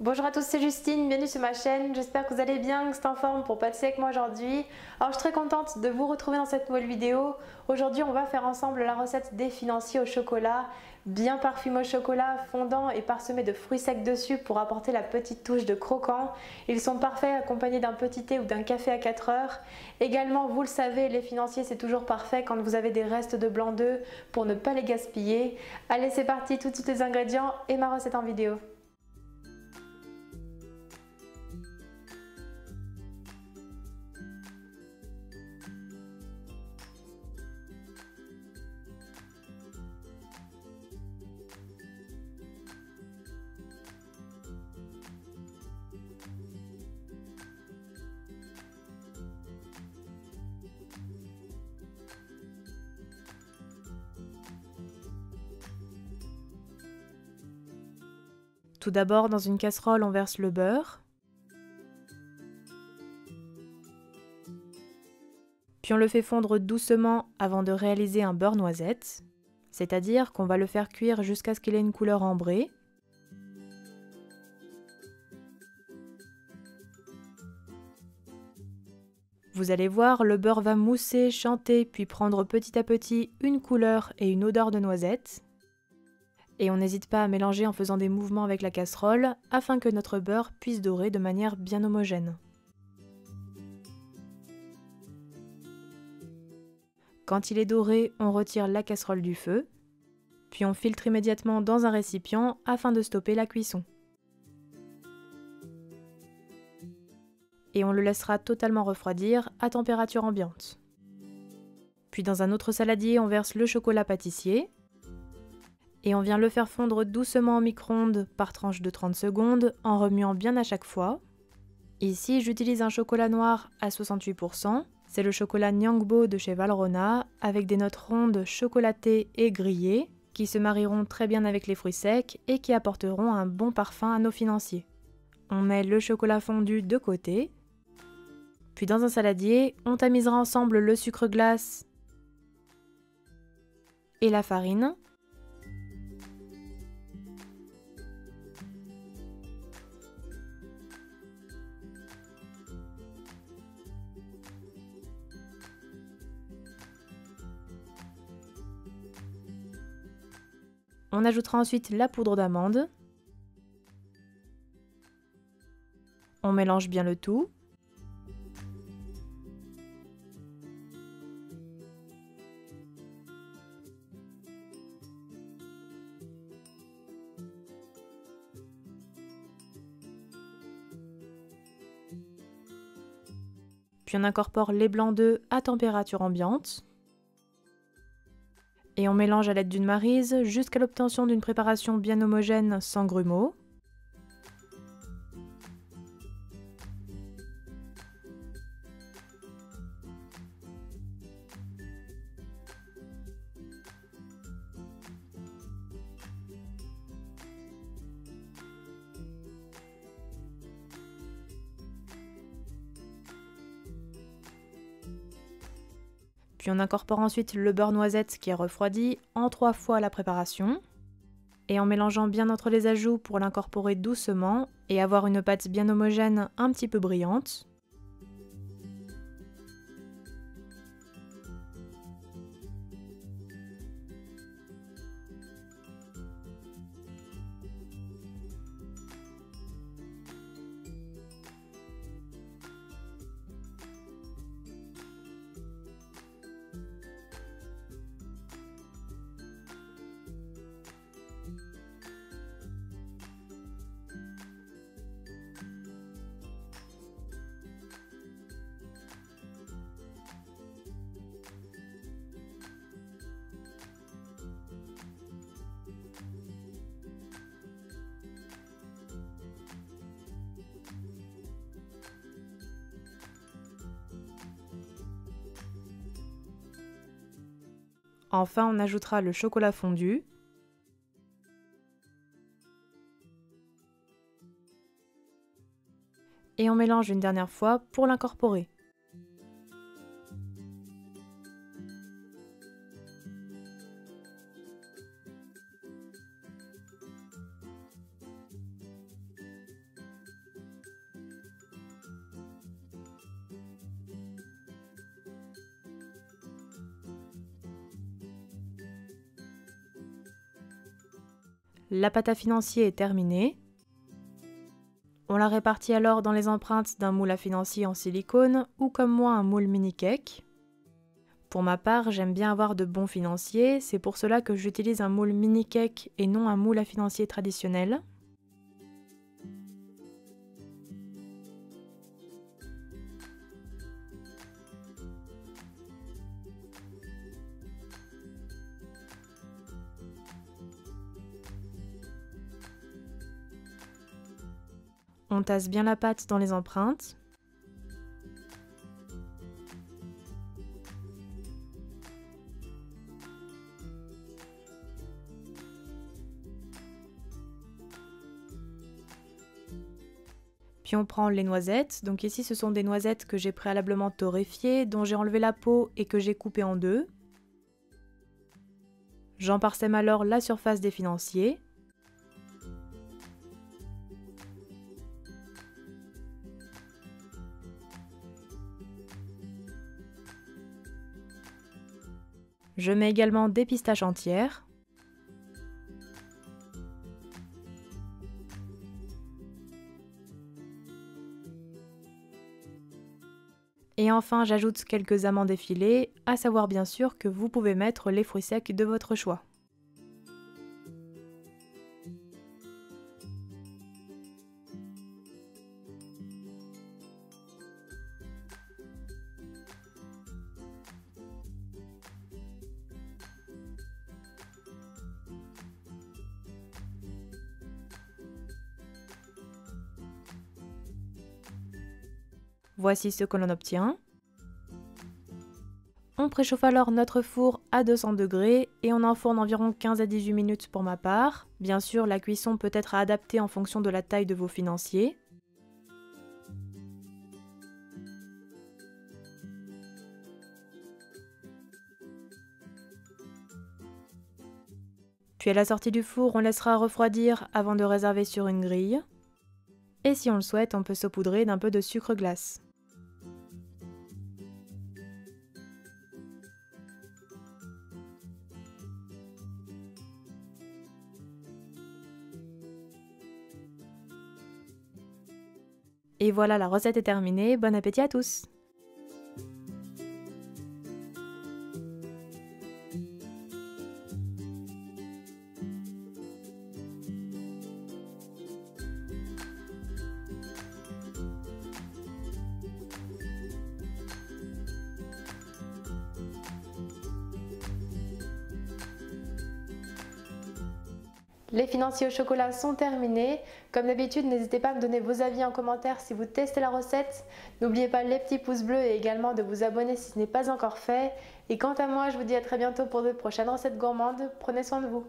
Bonjour à tous, c'est Justine, bienvenue sur ma chaîne, j'espère que vous allez bien, que vous êtes en forme pour pâtisser avec moi aujourd'hui. Alors je suis très contente de vous retrouver dans cette nouvelle vidéo. Aujourd'hui on va faire ensemble la recette des financiers au chocolat, bien parfumé au chocolat, fondant et parsemé de fruits secs dessus pour apporter la petite touche de croquant. Ils sont parfaits accompagnés d'un petit thé ou d'un café à 4 heures. Également, vous le savez, les financiers c'est toujours parfait quand vous avez des restes de blanc d'œuf pour ne pas les gaspiller. Allez c'est parti, tout de suite les ingrédients et ma recette en vidéo. Tout d'abord, dans une casserole, on verse le beurre. Puis on le fait fondre doucement avant de réaliser un beurre noisette. C'est-à-dire qu'on va le faire cuire jusqu'à ce qu'il ait une couleur ambrée. Vous allez voir, le beurre va mousser, chanter, puis prendre petit à petit une couleur et une odeur de noisette. Et on n'hésite pas à mélanger en faisant des mouvements avec la casserole afin que notre beurre puisse dorer de manière bien homogène. Quand il est doré, on retire la casserole du feu, puis on filtre immédiatement dans un récipient afin de stopper la cuisson. Et on le laissera totalement refroidir à température ambiante. Puis dans un autre saladier, on verse le chocolat pâtissier et on vient le faire fondre doucement au micro-ondes par tranche de 30 secondes en remuant bien à chaque fois. Ici, j'utilise un chocolat noir à 68%, c'est le chocolat Nyangbo de chez Valrhona avec des notes rondes chocolatées et grillées qui se marieront très bien avec les fruits secs et qui apporteront un bon parfum à nos financiers. On met le chocolat fondu de côté. Puis dans un saladier, on tamisera ensemble le sucre glace et la farine. On ajoutera ensuite la poudre d'amande. On mélange bien le tout. Puis on incorpore les blancs d'œufs à température ambiante. Et on mélange à l'aide d'une maryse jusqu'à l'obtention d'une préparation bien homogène sans grumeaux. Puis on incorpore ensuite le beurre noisette qui est refroidi en 3 fois la préparation. Et en mélangeant bien entre les ajouts pour l'incorporer doucement et avoir une pâte bien homogène un petit peu brillante. Enfin, on ajoutera le chocolat fondu. Et on mélange une dernière fois pour l'incorporer. la pâte à financier est terminée. On la répartit alors dans les empreintes d'un moule à financier en silicone ou comme moi un moule mini cake. Pour ma part, j'aime bien avoir de bons financiers, c'est pour cela que j'utilise un moule mini cake et non un moule à financier traditionnel. On tasse bien la pâte dans les empreintes. Puis on prend les noisettes. Donc ici ce sont des noisettes que j'ai préalablement torréfiées, dont j'ai enlevé la peau et que j'ai coupées en deux. J'en parsème alors la surface des financiers. Je mets également des pistaches entières. Et enfin, j'ajoute quelques amandes effilées, à savoir bien sûr que vous pouvez mettre les fruits secs de votre choix. Voici ce que l'on obtient. On préchauffe alors notre four à 200 degrés et on enfourne environ 15 à 18 minutes pour ma part. Bien sûr, la cuisson peut être adaptée en fonction de la taille de vos financiers. Puis à la sortie du four, on laissera refroidir avant de réserver sur une grille. Et si on le souhaite, on peut saupoudrer d'un peu de sucre glace. Et voilà, la recette est terminée. Bon appétit à tous! Les financiers au chocolat sont terminés. Comme d'habitude, n'hésitez pas à me donner vos avis en commentaire si vous testez la recette. N'oubliez pas les petits pouces bleus et également de vous abonner si ce n'est pas encore fait. Et quant à moi, je vous dis à très bientôt pour de prochaines recettes gourmandes. Prenez soin de vous.